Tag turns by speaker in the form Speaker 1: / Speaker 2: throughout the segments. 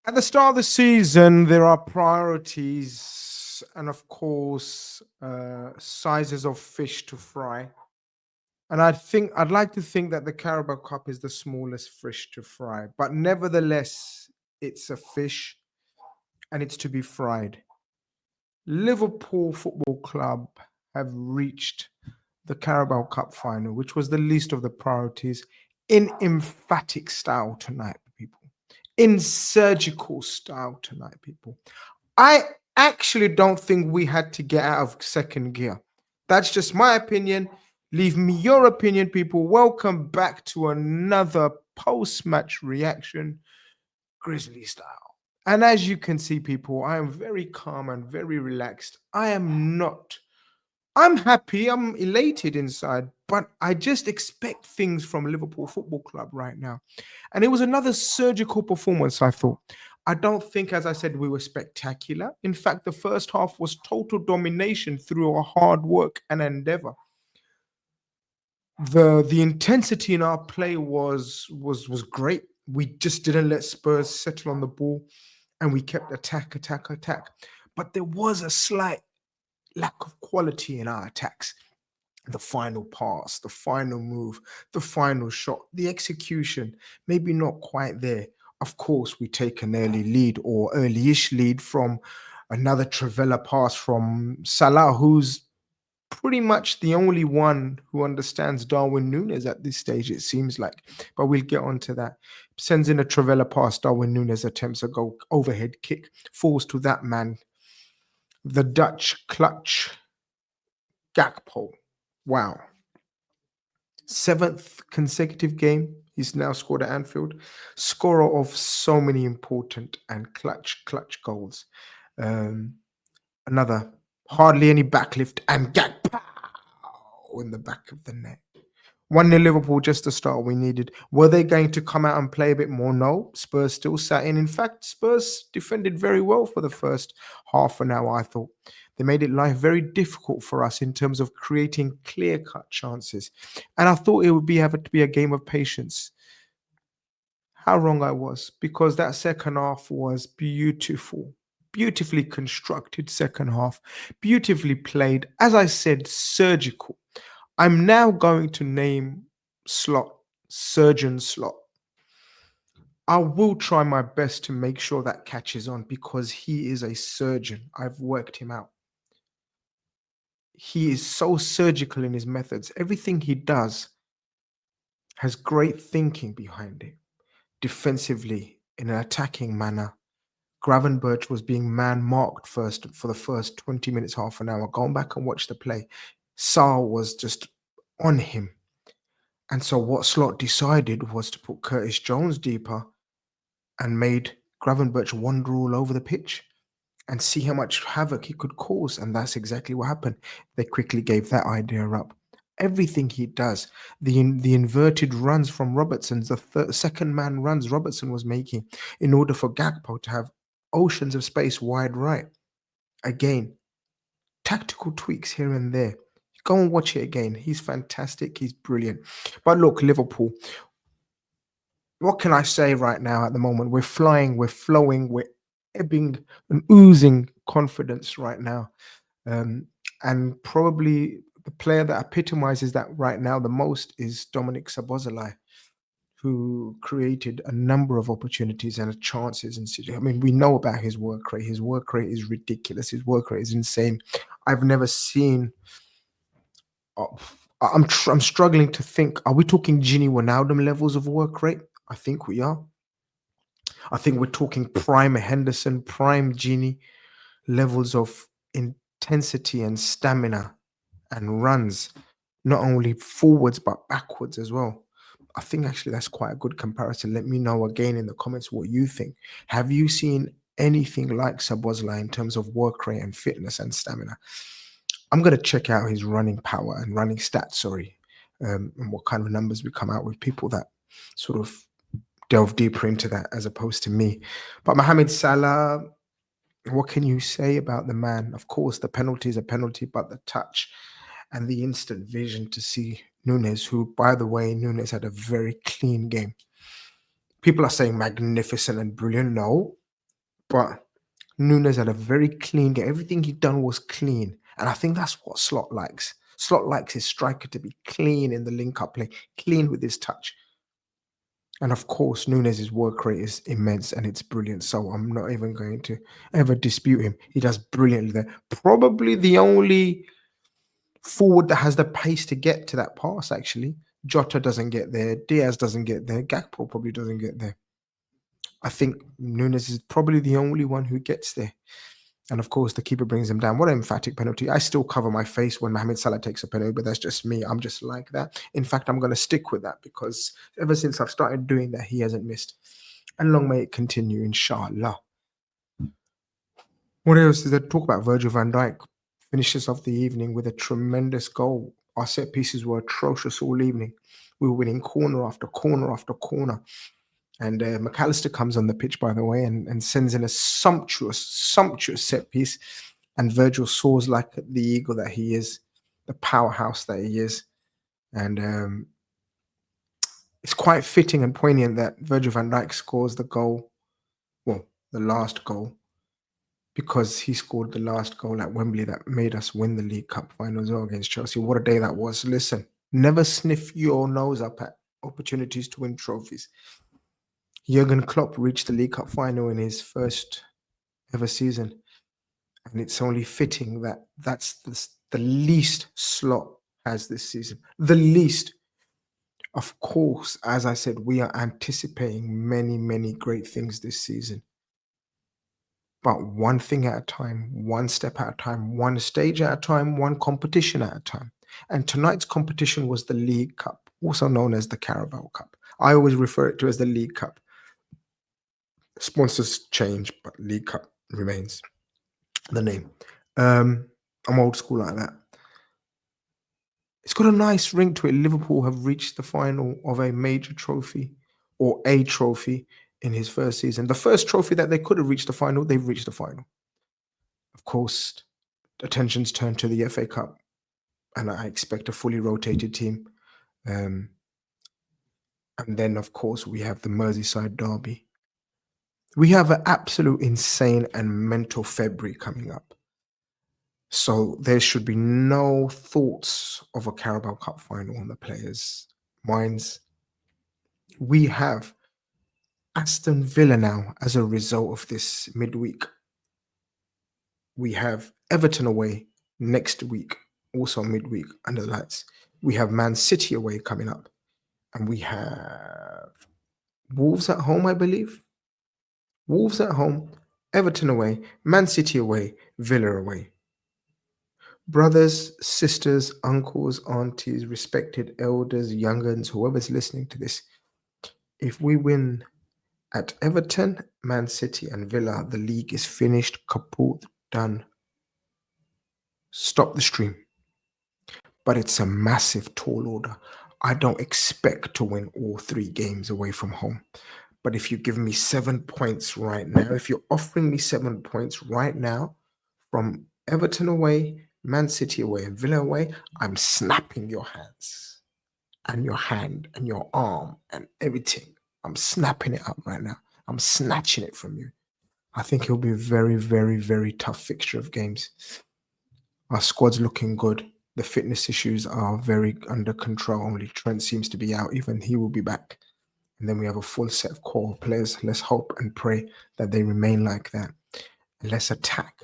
Speaker 1: At the start of the season, there are priorities and, of course, sizes of fish to fry. And I'd like to think that the Carabao Cup is the smallest fish to fry, but nevertheless, it's a fish and it's to be fried. Liverpool Football Club have reached the Carabao Cup final, which was the least of the priorities, in emphatic style tonight, people. In surgical style tonight, people. I actually don't think we had to get out of second gear. That's just my opinion. Leave me your opinion, people. Welcome back to another post match reaction, Grizzly style. And as you can see, people, I am very calm and very relaxed. I'm happy, I'm elated inside, but I just expect things from Liverpool Football Club right now. And it was another surgical performance, I thought. I don't think, as I said, we were spectacular. In fact, the first half was total domination through our hard work and endeavor. The intensity in our play was great. We just didn't let Spurs settle on the ball, and we kept attack, attack, attack. But there was a slight lack of quality in our attacks. The final pass, the final move, the final shot, the execution, maybe not quite there. Of course, we take an early lead or early-ish lead from another Travella pass from Salah, who's pretty much the only one who understands Darwin Nunes at this stage, it seems like. But we'll get on to that. Sends in a Travella pass. Darwin Nunes attempts a goal overhead kick, falls to that man, the Dutch clutch Gakpo. Wow. Seventh consecutive game he's now scored at Anfield. Scorer of so many important and clutch goals. Um, Another hardly any backlift and Gakpo in the back of the net. 1-0 Liverpool, just the start we needed. Were they going to come out and play a bit more? No. Spurs still sat in. In fact, Spurs defended very well for the first half an hour, I thought. They made it life very difficult for us in terms of creating clear-cut chances. And I thought it would have to be a game of patience. How wrong I was, because that second half was beautiful. Beautifully constructed second half. Beautifully played. As I said, surgical. I'm now going to name Slot Surgeon Slot. I will try my best to make sure that catches on because he is a surgeon. I've worked him out. He is so surgical in his methods. Everything he does has great thinking behind it. Defensively, in an attacking manner, Gravenberch was being man marked first for the first 20 minutes, half an hour. Going back and watch the play, Saul was just on him. And so what Slot decided was to put Curtis Jones deeper and made Gravenberch wander all over the pitch and see how much havoc he could cause. And that's exactly what happened. They quickly gave that idea up. Everything he does, the inverted runs from Robertson's, the second man runs Robertson was making in order for Gakpo to have oceans of space wide right. Again, tactical tweaks here and there. Go and watch it again. He's fantastic. He's brilliant. But look, Liverpool, what can I say right now at the moment? We're flying, we're flowing, we're ebbing and oozing confidence right now. And probably the player that epitomizes that right now the most is Dominic Szoboszlai, who created a number of opportunities and chances. And I mean, we know about his work rate. His work rate is ridiculous. His work rate is insane. I've never seen. uh, I'm struggling to think. Are we talking Gini Wijnaldum levels of work rate? I think we are. I think we're talking prime Henderson, prime Genie levels of intensity and stamina and runs, not only forwards but backwards as well. I think actually that's quite a good comparison. Let me know again in the comments what you think. Have you seen anything like Sabozla in terms of work rate and fitness and stamina? I'm going to check out his running power and running stats, and what kind of numbers we come out with, people that sort of delve deeper into that as opposed to me. But Mohamed Salah, what can you say about the man? Of course, the penalty is a penalty, but the touch and the instant vision to see Nunes, who, by the way, Nunes had a very clean game. People are saying magnificent and brilliant. No, But Nunes had a very clean game. Everything he done was clean. And I think that's what Slot likes. Slot likes his striker to be clean in the link-up play, clean with his touch. And of course, Nunes' work rate is immense and it's brilliant. So I'm not even going to ever dispute him. He does brilliantly there. Probably the only forward that has the pace to get to that pass, actually. Jota doesn't get there. Diaz doesn't get there. Gakpo probably doesn't get there. I think Nunes is probably the only one who gets there. And of course, the keeper brings him down. What an emphatic penalty. I still cover my face when Mohamed Salah takes a penalty, but that's just me. I'm just like that. In fact, I'm going to stick with that because ever since I've started doing that, he hasn't missed. And long may it continue, inshallah. What else is there to talk about? Virgil van Dijk finishes off the evening with a tremendous goal. Our set pieces were atrocious all evening. We were winning corner after corner after corner. And McAllister comes on the pitch, by the way, and sends in a sumptuous set piece. And Virgil soars like the eagle that he is, the powerhouse that he is. And it's quite fitting and poignant that Virgil van Dijk scores the goal, well, the last goal, because he scored the last goal at Wembley that made us win the League Cup final as well against Chelsea. What a day that was. Listen, never sniff your nose up at opportunities to win trophies. Jurgen Klopp reached the League Cup final in his first ever season. And it's only fitting that that's the least Slot has this season. The least. Of course, as I said, we are anticipating many, many great things this season. But one thing at a time, one step at a time, one stage at a time, one competition at a time. And tonight's competition was the League Cup, also known as the Carabao Cup. I always refer it to as the League Cup. Sponsors change, but League Cup remains the name. I'm old school like that. It's got a nice ring to it. Liverpool have reached the final of a major trophy or a trophy in his first season. The first trophy that they could have reached the final, they've reached the final. Of course, attention's turned to the FA Cup, and I expect a fully rotated team. And then, of course, we have the Merseyside derby. We have an absolute insane and mental February coming up. So there should be no thoughts of a Carabao Cup final on the players' minds. We have Aston Villa now as a result of this midweek. We have Everton away next week, also midweek under the lights. We have Man City away coming up. And we have Wolves at home, I believe. Wolves at home, Everton away, Man City away, Villa away. Brothers, sisters, uncles, aunties, respected elders, young'uns, whoever's listening to this, if we win at Everton, Man City, and Villa, the league is finished, kaput, done. Stop the stream. But it's a massive tall order. I don't expect to win all 3 games away from home. But if you give me 7 points right now, if you're offering me 7 points right now from Everton away, Man City away, and Villa away, I'm snapping your hands and your hand and your arm and everything. I'm snapping it up right now. I'm snatching it from you. I think it'll be a very, very, very tough fixture of games. Our squad's looking good. The fitness issues are very under control. Only Trent seems to be out. Even he will be back. And then we have a full set of core players. Let's hope and pray that they remain like that. And let's attack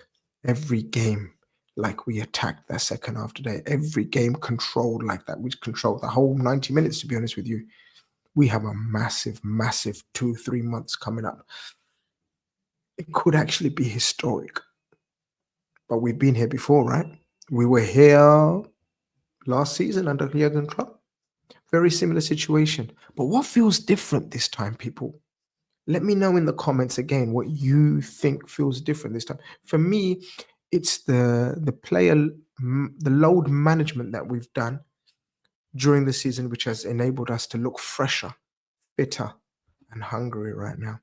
Speaker 1: every game like we attacked that second half today. Every game controlled like that. We controlled the whole 90 minutes, to be honest with you. We have a massive, massive 2-3 months coming up. It could actually be historic. But we've been here before, right? We were here last season under Jurgen Klopp. Very similar situation. But what feels different this time, people? Let me know in the comments again what you think feels different this time. For me, it's the player, the load management that we've done during the season, which has enabled us to look fresher, fitter, and hungry right now.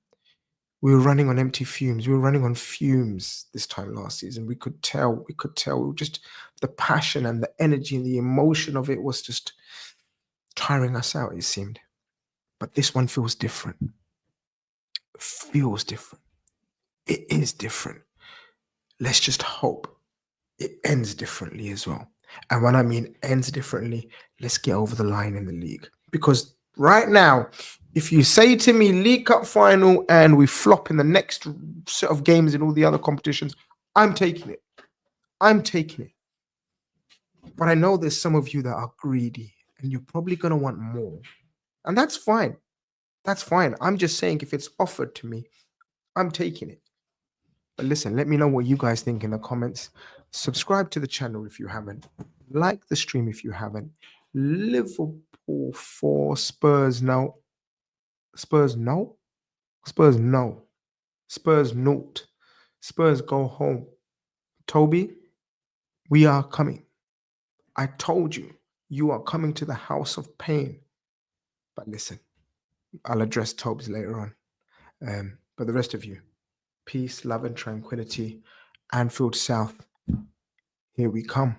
Speaker 1: We were running on empty fumes. We were running on fumes this time last season. We could tell. Just the passion and the energy and the emotion of it was just tiring us out, it seemed. But this one feels different. Feels different. it is different. Let's just hope it ends differently as well. And when I mean ends differently, let's get over the line in the league. Because right now, if you say to me League Cup final and we flop in the next set of games in all the other competitions, I'm taking it. I'm taking it. But I know there's some of you that are greedy and you're probably going to want more. And that's fine. That's fine. I'm just saying if it's offered to me, I'm taking it. But listen, let me know what you guys think in the comments. Subscribe to the channel if you haven't. Like the stream if you haven't. Liverpool 4, Spurs no. Spurs no. Spurs no. Spurs not. Spurs go home. Toby, we are coming. I told you, you are coming to the house of pain. But listen, I'll address Tobes later on. But the rest of you, peace, love, and tranquility. Anfield South, here we come.